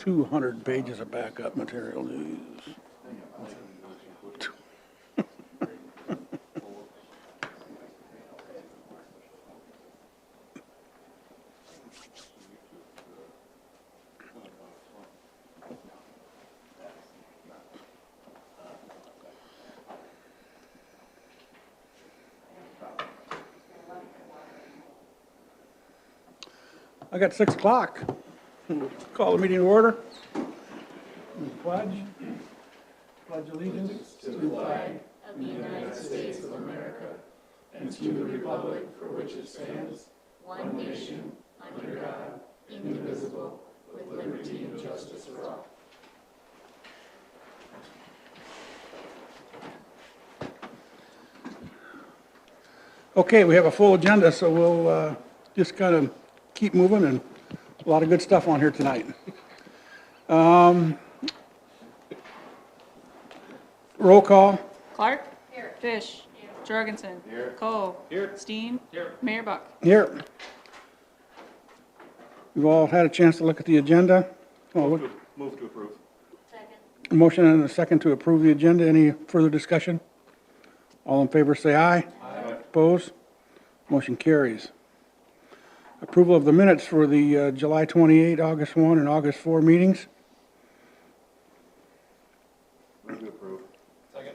200 pages of backup material to use. I got 6 o'clock. Call the meeting to order. Pledge. Pledge allegiance to the flag of the United States of America and to the republic for which it stands, one nation, under God, indivisible, with liberty and justice for all. Okay, we have a full agenda, so we'll just kind of keep moving, and a lot of good stuff on here tonight. Roll call. Clark. Here. Fish. Here. Jorgensen. Here. Cole. Here. Steen. Here. Mayor Buck. Here. We've all had a chance to look at the agenda. Move to approve. Second. A motion and a second to approve the agenda. Any further discussion? All in favor say aye. Aye. Opposed? Motion carries. Approval of the minutes for the July 28, August 1, and August 4 meetings. Move to approve. Second.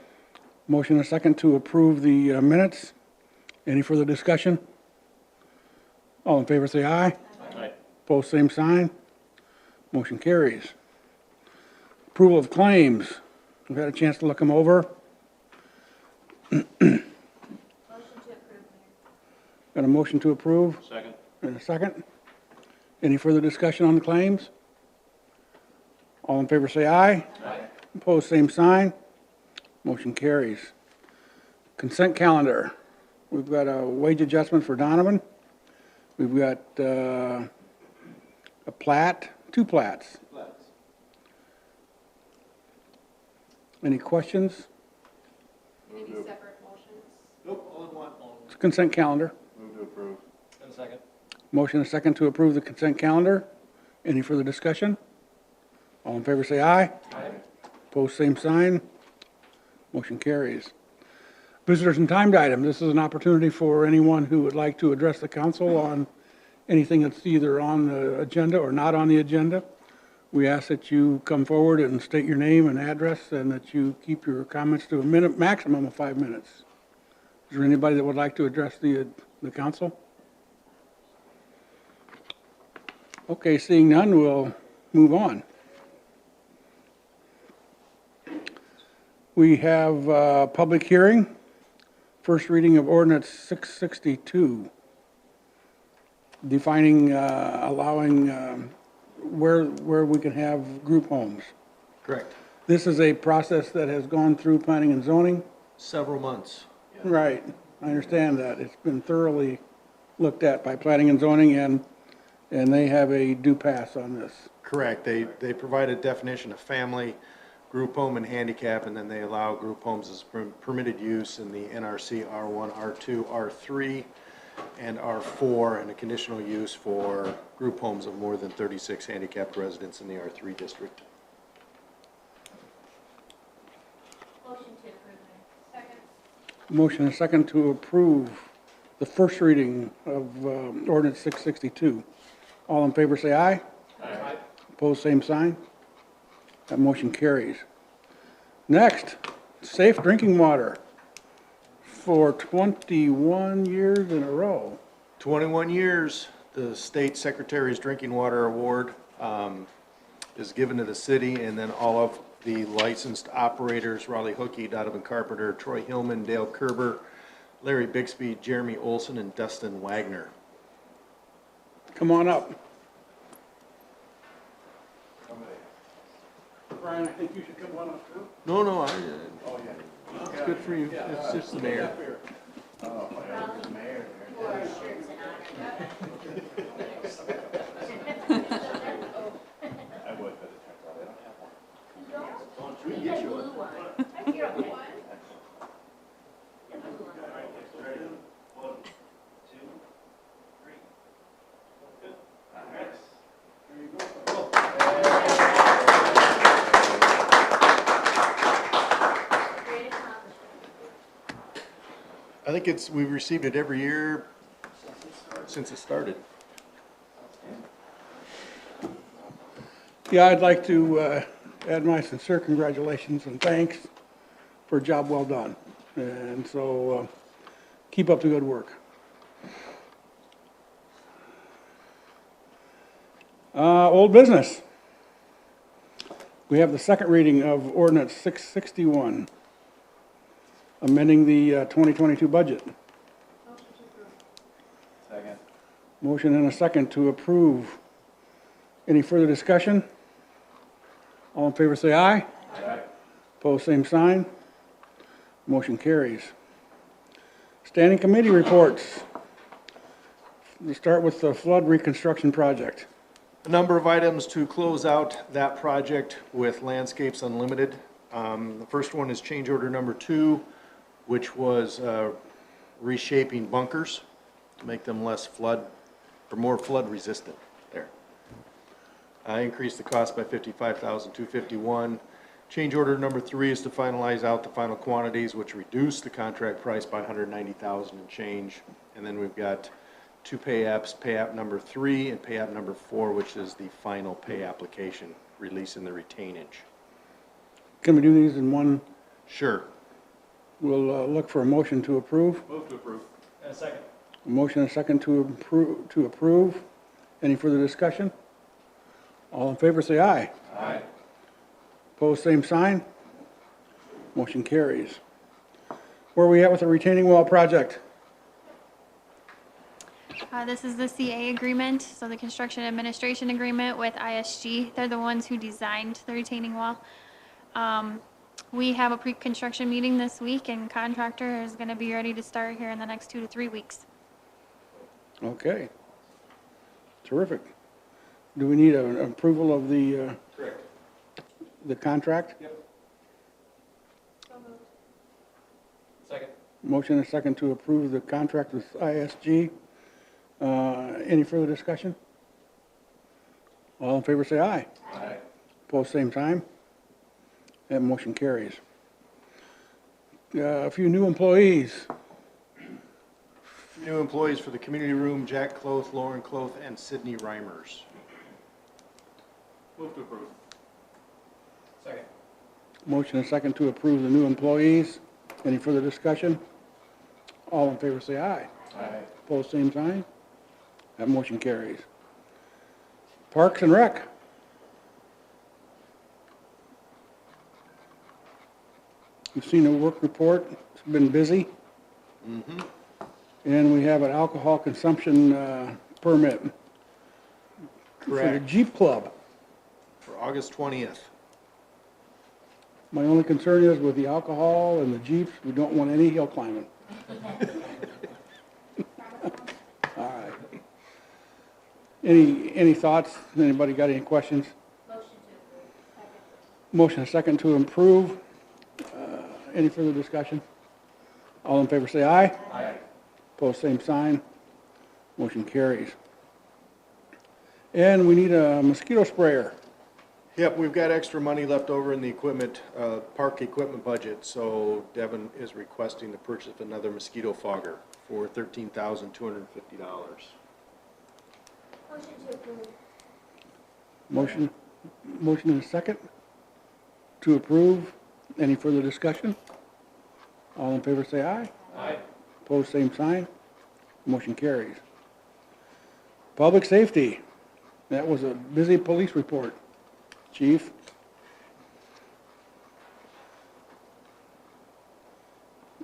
Motion and a second to approve the minutes. Any further discussion? All in favor say aye. Aye. Opposed, same sign. Motion carries. Approval of claims. We've had a chance to look them over. Motion to approve, Mayor. Got a motion to approve Second. and a second. Any further discussion on the claims? All in favor say aye. Aye. Opposed, same sign. Motion carries. Consent calendar. We've got a wage adjustment for Donovan. We've got a plat, 2 plats. Any questions? Any separate motions? Nope, all in one. It's a consent calendar. Move to approve. And second. Motion and a second to approve the consent calendar. Any further discussion? All in favor say aye. Aye. Opposed, same sign. Motion carries. Visitors and timed items. This is an opportunity for anyone who would like to address the council on anything that's either on the agenda or not on the agenda. We ask that you come forward and state your name and address, and that you keep your comments to a minute, maximum of 5 minutes. Is there anybody that would like to address the council? Okay, seeing none, we'll move on. We have a public hearing, first reading of Ordinance 662, defining, allowing where we can have group homes. Correct. This is a process that has gone through planning and zoning. Several months. Right, I understand that. It's been thoroughly looked at by planning and zoning, and they have a due pass on this. Correct. They provide a definition of family, group home, and handicap, and then they allow group homes as permitted use in the NRC R1, R2, R3, and R4, and a conditional use for group homes of more than 36 handicapped residents in the R3 district. Motion to approve, Mayor. Second. Motion and second to approve the first reading of Ordinance 662. All in favor say aye. Aye. Opposed, same sign. That motion carries. Next, safe drinking water for 21 years in a row. 21 years, the state secretary's drinking water award is given to the city, and then all of the licensed operators, Raleigh Hookey, Donovan Carpenter, Troy Hillman, Dale Kerber, Larry Bixby, Jeremy Olson, and Dustin Wagner. Come on up. Brian, I think you should come on up too. No, it's good for you. It's just the mayor. Or shirts and honor. I would, but it turns out I don't have one. You don't? We get you one. Blue one. I hear one. think we've received it every year since it started. Yeah, I'd like to add my sincere congratulations and thanks for a job well done. And so keep up the good work. Old business. We have the second reading of Ordinance 661, amending the 2022 budget. Second. Motion and a second to approve. Any further discussion? All in favor say aye. Aye. Opposed, same sign. Motion carries. Standing committee reports. We'll start with the flood reconstruction project. A number of items to close out that project with Landscapes Unlimited. The first one is change order number 2, which was reshaping bunkers to make them less flood, or more flood resistant there. Increased the cost by $55,251. Change order number 3 is to finalize out the final quantities, which reduced the contract price by $190,000 and change. And then we've got 2 pay apps, pay app number 3 and pay app number 4, which is the final pay application, releasing the retainage. Can we do these in one? Sure. We'll look for a motion to approve. Move to approve. And a second. A motion and a second to approve. Any further discussion? All in favor say aye. Aye. Opposed, same sign. Motion carries. Where are we at with the retaining wall project? This is the CA agreement, so the construction administration agreement with ISG. They're the ones who designed the retaining wall. We have a pre-construction meeting this week, and contractor is going to be ready to start here in the next 2 to 3 weeks. Okay. Terrific. Do we need an approval of the Correct. the contract? Yep. Second. Motion and a second to approve the contract with ISG. Any further discussion? All in favor say aye. Aye. Opposed, same time. That motion carries. A few new employees. New employees for the community room, Jack Cloth, Lauren Cloth, and Sydney Reimers. Move to approve. Second. Motion and second to approve the new employees. Any further discussion? All in favor say aye. Aye. Opposed, same sign. That motion carries. Parks and Rec. You've seen the work report. It's been busy. And we have an alcohol consumption permit for the Correct. Jeep Club. For August 20th. My only concern is with the alcohol and the Jeeps, we don't want any hill climbing. All right. Any thoughts? Anybody got any questions? Motion and second to approve. Any further discussion? All in favor say aye. Aye. Opposed, same sign. Motion carries. And we need a mosquito sprayer. Yep, we've got extra money left over in the equipment, park equipment budget, so Devin is requesting to purchase another mosquito fogger for $13,250. Motion and a second to approve. Any further discussion? All in favor say aye. Aye. Opposed, same sign. Motion carries. Public safety. That was a busy police report. Chief?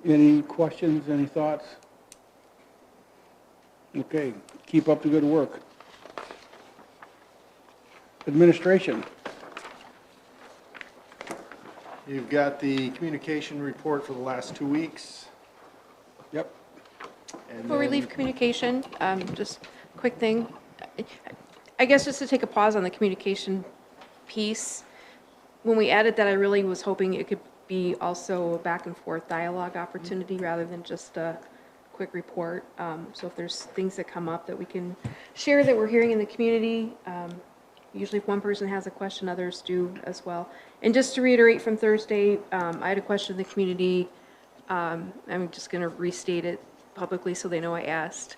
Any questions, any thoughts? Okay, keep up the good work. Administration. You've got the communication report for the last 2 weeks. Yep. And Before we then- leave communication, just quick thing. I guess just to take a pause on the communication piece. When we added that, I really was hoping it could be also a back and forth dialogue opportunity rather than just a quick report. So if there's things that come up that we can share that we're hearing in the community, usually if one person has a question, others do as well. And just to reiterate from Thursday, I had a question in the community. I'm just going to restate it. publicly so they know I asked.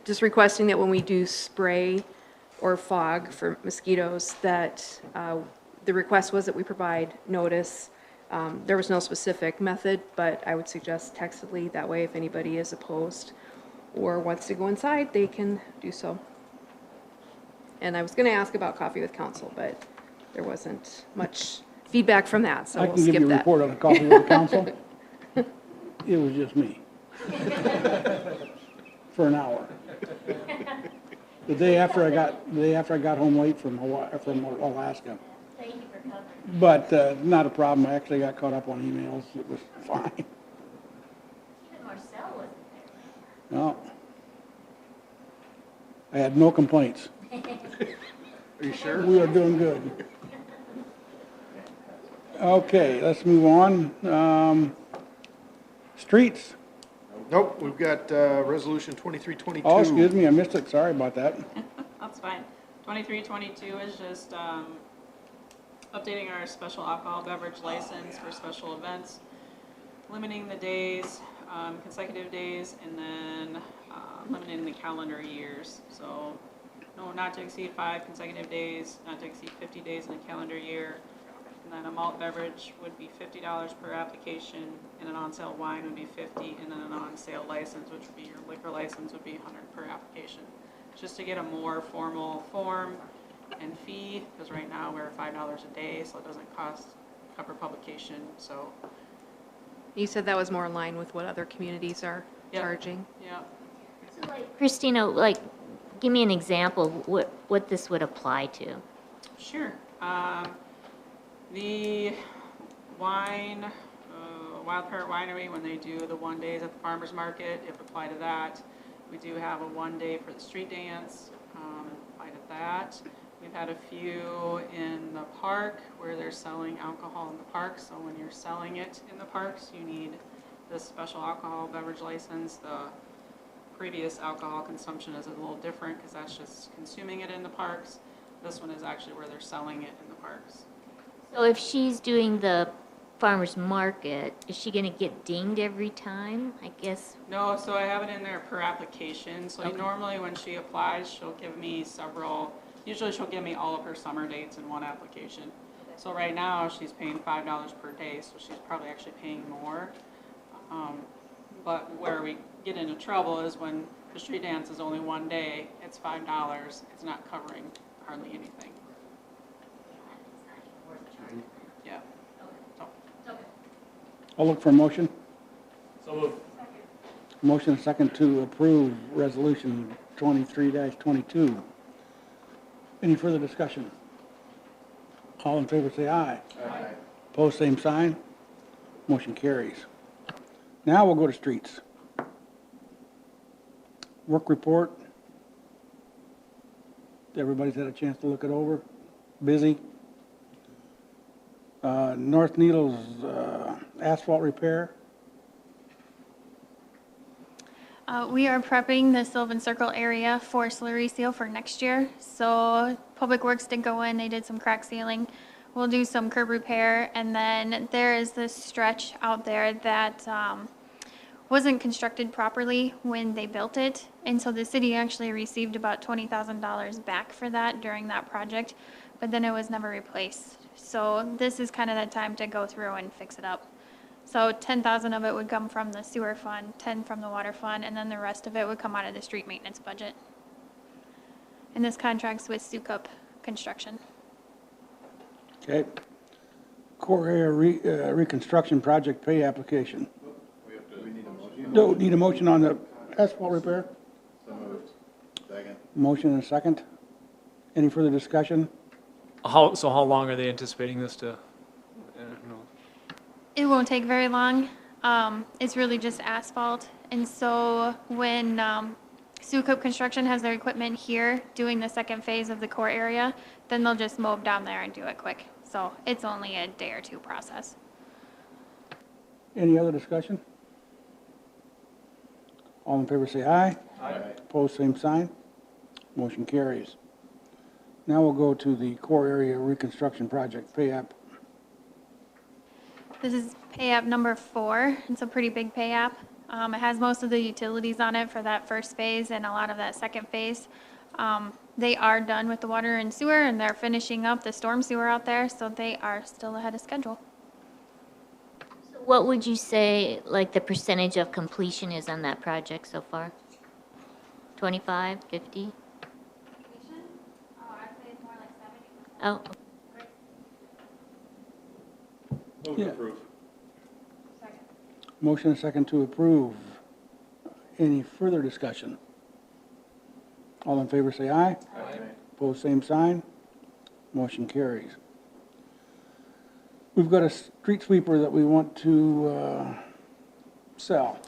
Just requesting that when we do spray or fog for mosquitoes, that the request was that we provide notice. There was no specific method, but I would suggest textedly. That way, if anybody is opposed or wants to go inside, they can do so. And I was going to ask about coffee with council, but there wasn't much feedback from that, so I we'll can give skip you a that. report on the coffee with the council. It was just me. For an hour. The day after I got home late from Alaska. Thank you for coming. But, not a problem. I actually got caught up on emails. It was fine. Even Marcel wasn't there. No. I had no complaints. Are you sure? We are doing good. Okay, let's move on. Streets. Nope, we've got Resolution 2322. Oh, excuse me, I missed it. Sorry about that. That's fine. 2322 is just updating our special alcohol beverage license for special events, limiting the days, consecutive days, and then limiting the calendar years. So, no, not to exceed 5 consecutive days, not to exceed 50 days in a calendar year. And then a malt beverage would be $50 per application, and an on-sale wine would be $50, and then an on-sale license, which would be your liquor license, would be $100 per application. Just to get a more formal form and fee, because right now we're $5 a day, so it doesn't cover publication, so, You said that was more in line with what other communities are Yep. charging. yeah. So like, Christina, like, give me an example of what this would apply to. Sure. The wine, Wild Parrot Winery, when they do the 1 days at the farmer's market, it would apply to that. We do have a 1 day for the street dance, apply to that. We've had a few in the park where they're selling alcohol in the park, so when you're selling it in the parks, you need this special alcohol beverage license. The previous alcohol consumption is a little different because that's just consuming it in the parks. This one is actually where they're selling it in the parks. So if she's doing the farmer's market, is she gonna get dinged every time, I guess? No, so I have it in there per application. So normally when she applies, she'll give me usually she'll give me all of her summer dates in one application. So right now, she's paying $5 per day, so she's probably actually paying more. But where we get into trouble is when the street dance is only 1 day, it's $5, it's not covering hardly anything. Yeah. So, I'll look for a motion. So moved. Motion and second to approve Resolution 23-22. Any further discussion? All in favor say aye. Aye. Opposed, same sign. Motion carries. Now we'll go to streets. Work report. Everybody's had a chance to look it over. Busy. North Needles asphalt repair. We are prepping the Sylvan Circle area for slurry seal for next year. So Public Works did go in, they did some crack sealing. We'll do some curb repair, and then there is this stretch out there that wasn't constructed properly when they built it. And so the city actually received about $20,000 back for that during that project, but then it was never replaced. So this is kind of the time to go through and fix it up. So 10,000 of it would come from the sewer fund, 10 from the water fund, and then the rest of it would come out of the street maintenance budget. And this contract's with Sukup Construction. Okay. Core area reconstruction project pay application. Don't need a motion on the asphalt repair? So moved. Second. Motion and a second. Any further discussion? How long are they anticipating this to? It won't take very long. It's really just asphalt. And so when Sukup Construction has their equipment here doing the second phase of the core area, then they'll just mow down there and do it quick. So it's only a day or two process. Any other discussion? All in favor say aye. Aye. Opposed, same sign. Motion carries. Now we'll go to the core area reconstruction project pay app. This is pay app number 4. It's a pretty big pay app. It has most of the utilities on it for that first phase and a lot of that second phase. They are done with the water and sewer, and they're finishing up the storm sewer out there, so they are still ahead of schedule. What would you say, like, the percentage of completion is on that project so far? 25, 50? Oh, I'd say it's more like 70. Oh, Move Yeah. to approve. Motion and second to approve. Any further discussion? All in favor say aye. Aye. Opposed, same sign. Motion carries. We've got a street sweeper that we want to sell.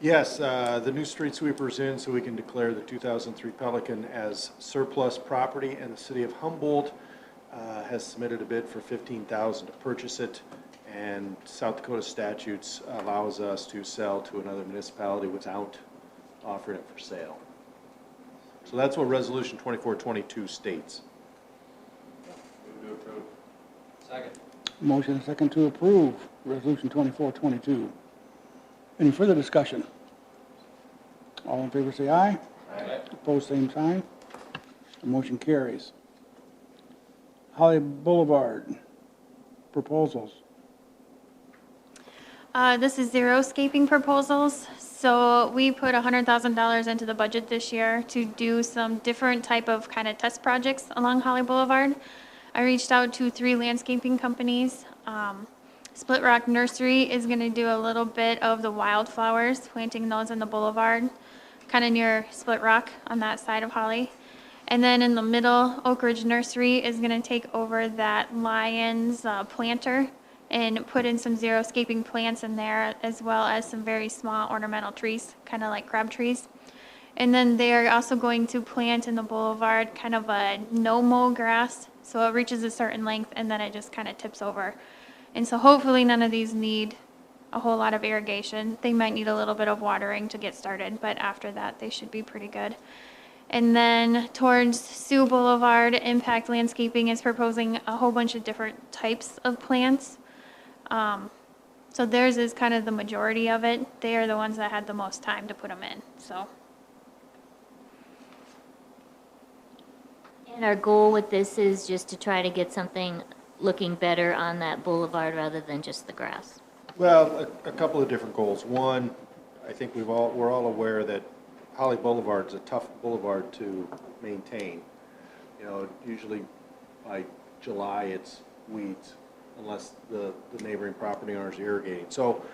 Yes, the new street sweeper's in, so we can declare the 2003 Pelican as surplus property, and the city of Humboldt has submitted a bid for $15,000 to purchase it, and South Dakota statutes allows us to sell to another municipality without offering it for sale. So that's what Resolution 2422 states. Move to approve. Second. Motion and second to approve Resolution 2422. Any further discussion? All in favor say aye. Aye. Opposed, same sign. The motion carries. Holly Boulevard, proposals. This is zero-scaping proposals. So we put $100,000 into the budget this year to do some different type of kind of test projects along Holly Boulevard. I reached out to 3 landscaping companies. Split Rock Nursery is going to do a little bit of the wildflowers, planting those in the boulevard, kind of near Split Rock on that side of Holly. And then in the middle, Oak Ridge Nursery is going to take over that Lions planter and put in some zero-scaping plants in there, as well as some very small ornamental trees, kind of like crab trees. And then they're also going to plant in the boulevard kind of a no-mow grass, so it reaches a certain length and then it just kind of tips over. And so hopefully none of these need a whole lot of irrigation. They might need a little bit of watering to get started, but after that they should be pretty good. And then towards Sioux Boulevard, Impact Landscaping is proposing a whole bunch of different types of plants. So theirs is kind of the majority of it. They are the ones that had the most time to put them in, so. and our goal with this is just to try to get something looking better on that boulevard rather than just the grass. Well, a couple of different goals. One, I think we're all aware that Holly Boulevard is a tough boulevard to maintain. You know, usually by July, it's weeds, unless the neighboring property owners are irrigating. So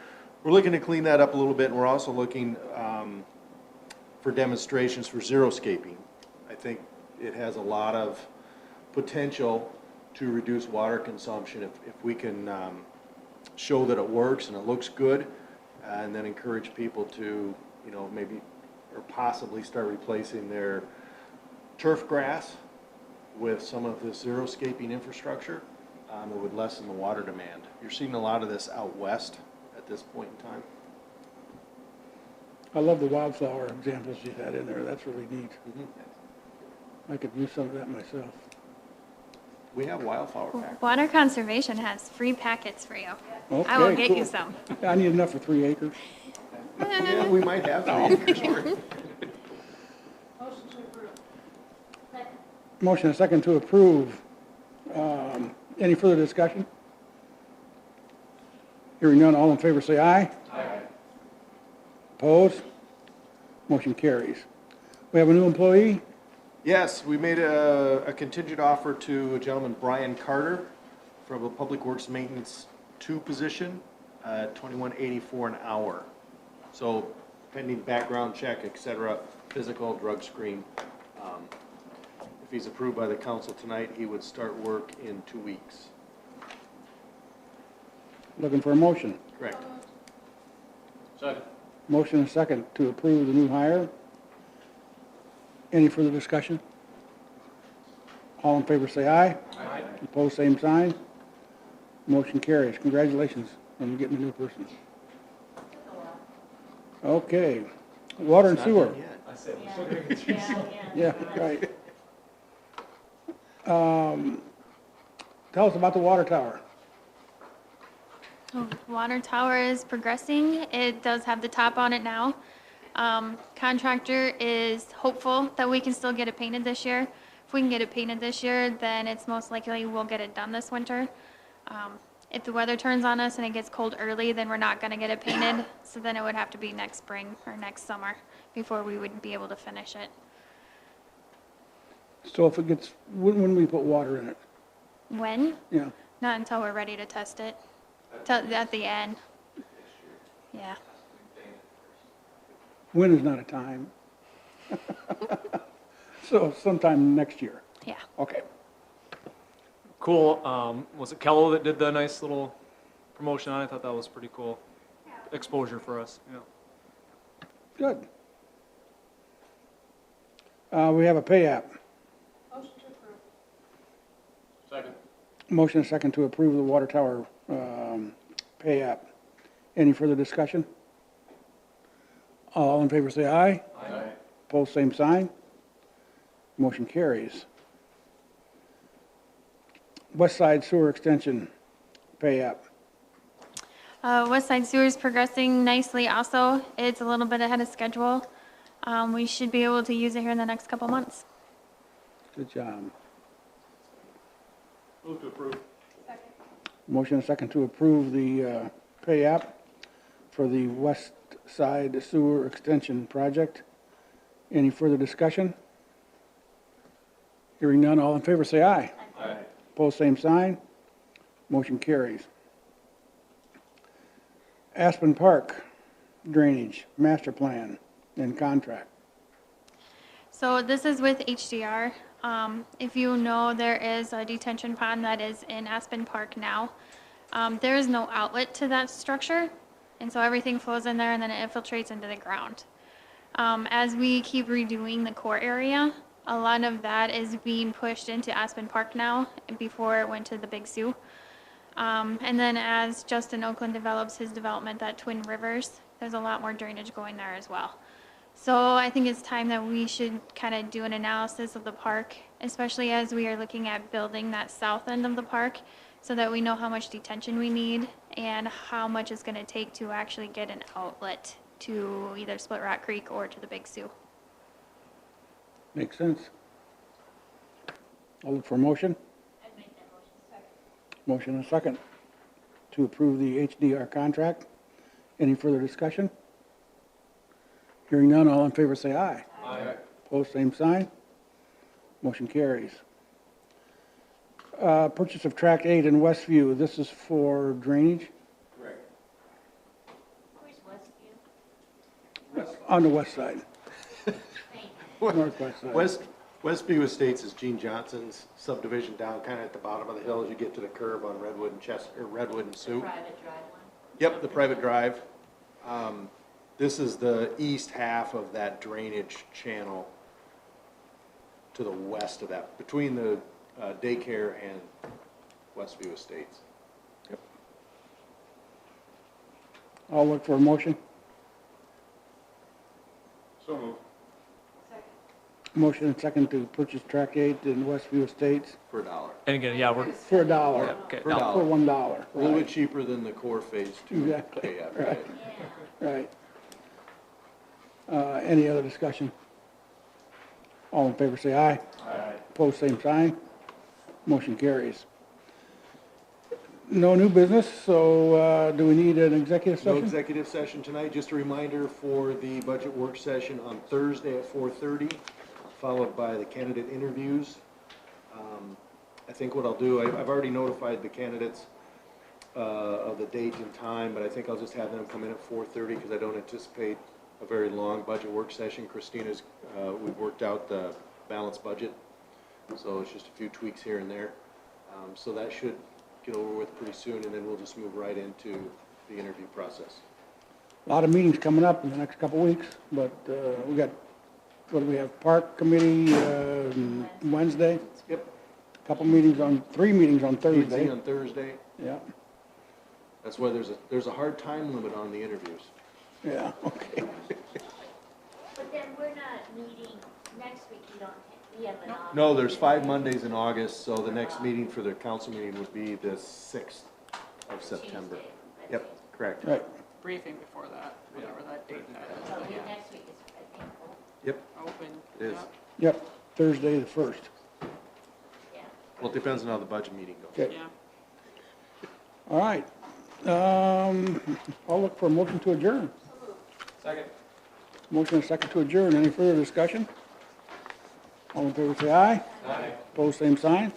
we're looking to clean that up a little bit, and we're also looking for demonstrations for zero-scaping. I think it has a lot of potential to reduce water consumption if we can show that it works and it looks good, and then encourage people to, you know, maybe or possibly start replacing their turf grass with some of this zero-scaping infrastructure. It would lessen the water demand. You're seeing a lot of this out west at this point in time. I love the wildflower examples you had in there. That's really neat. I could use some of that myself. We have wildflower pack. Water Conservation has free packets for you. Okay, I will get you cool. some. I need enough for 3 acres. Yeah, we might have to. Motion and second to approve. Any further discussion? Hearing none, all in favor say aye. Aye. Opposed? Motion carries. We have a new employee. Yes, we made a contingent offer to a gentleman, Brian Carter, from a Public Works Maintenance 2 position, $21.84 an hour. So pending background check, et cetera, physical, drug screen. If he's approved by the council tonight, he would start work in 2 weeks. Looking for a motion. Correct. Second. Motion and second to approve the new hire. Any further discussion? All in favor say aye. Aye. Opposed, same sign. Motion carries. Congratulations on getting a new person. Okay. Water and It's not sewer. done yet. I said, we're still gonna get through some. Yeah, right. Tell us about the water tower. The water tower is progressing. It does have the top on it now. Contractor is hopeful that we can still get it painted this year. If we can get it painted this year, then it's most likely we'll get it done this winter. If the weather turns on us and it gets cold early, then we're not gonna get it painted. So then it would have to be next spring or next summer before we would be able to finish it. So if it gets, when we put water in it? When? Yeah. Not until we're ready to test it. At the end. Yeah. When is not a time. So sometime next year. Yeah. Okay. Cool. Was it Kello that did the nice little promotion on it? I thought that was pretty cool exposure for us. Yeah. Good. We have a pay app. Second. Motion and second to approve the water tower pay app. Any further discussion? All in favor say aye. Aye. Opposed, same sign. Motion carries. West Side Sewer Extension pay app. West Side Sewer is progressing nicely also. It's a little bit ahead of schedule. We should be able to use it here in the next couple months. Good job. Move to approve. Motion and second to approve the pay app for the West Side Sewer Extension project. Any further discussion? Hearing none, all in favor say aye. Aye. Opposed, same sign. Motion carries. Aspen Park Drainage Master Plan and Contract. So this is with HDR. If you know, there is a detention pond that is in Aspen Park now. There is no outlet to that structure, and so everything flows in there and then it infiltrates into the ground. As we keep redoing the core area, a lot of that is being pushed into Aspen Park now before it went to the Big Sioux. And then as Justin Oakland develops his development at Twin Rivers, there's a lot more drainage going there as well. So I think it's time that we should kind of do an analysis of the park, especially as we are looking at building that south end of the park, so that we know how much detention we need and how much it's going to take to actually get an outlet to either Split Rock Creek or to the Big Sioux. Makes sense. I'll look for a motion. I'd make that motion. Second. Motion and a second to approve the HDR contract. Any further discussion? Hearing none, all in favor say aye. Aye. Opposed, same sign. Motion carries. Purchase of Tract 8 in Westview. This is for drainage Correct. Where's Westview? on the west side, Thank northwest side. Westview Estates is Gene Johnson's subdivision down kind of at the bottom of the hill as you get to the curve on Redwood and Redwood and you. Sioux. Private drive one. Yep, the private drive. This is the east half of that drainage channel to the west of that, between the daycare and Westview Estates. I'll look for a motion. So moved. Second. Motion and second to purchase Tract 8 in Westview Estates For $1. And again, yeah, we're for $1. yeah, okay. For now- $1. For $1. A little bit Right. cheaper than the core phase 2. Exactly. pay app, Right. Yeah. Right. Any other discussion? All in favor say aye. Aye. Opposed, same sign. Motion carries. No new business, so do we need an executive No session? executive session tonight, just a reminder for the budget work session on Thursday at 4:30, followed by the candidate interviews. I think what I'll do, I've already notified the candidates of the date and time, but I think I'll just have them come in at 4:30 because I don't anticipate a very long budget work session. Christina's, we've worked out the balanced budget, so it's just a few tweaks here and there. So that should get over with pretty soon, and then we'll just move right into the interview process. A lot of meetings coming up in the next couple of weeks, but we got, what do we have, Park Committee Wednesday? Yep. Couple meetings on, 3 meetings on P&Z Thursday. on Thursday. Yeah, That's why there's a hard time limit on the interviews. yeah, okay. But then we're not meeting next week, we have an off. No, there's 5 Mondays in August, so the next meeting for the council meeting would be the 6th of September. Tuesday. Yep, correct. Right. briefing before that, whatever that date that is. So But yeah, next week is, I think, Yep, open. it is. Yep. Yep, Thursday the 1st. yeah. Well, it depends on how the budget meeting goes. Okay, Yeah. all right. I'll look for a motion to adjourn. Second. Motion and second to adjourn. Any further discussion? All in favor, say aye. Aye. Opposed, same sign.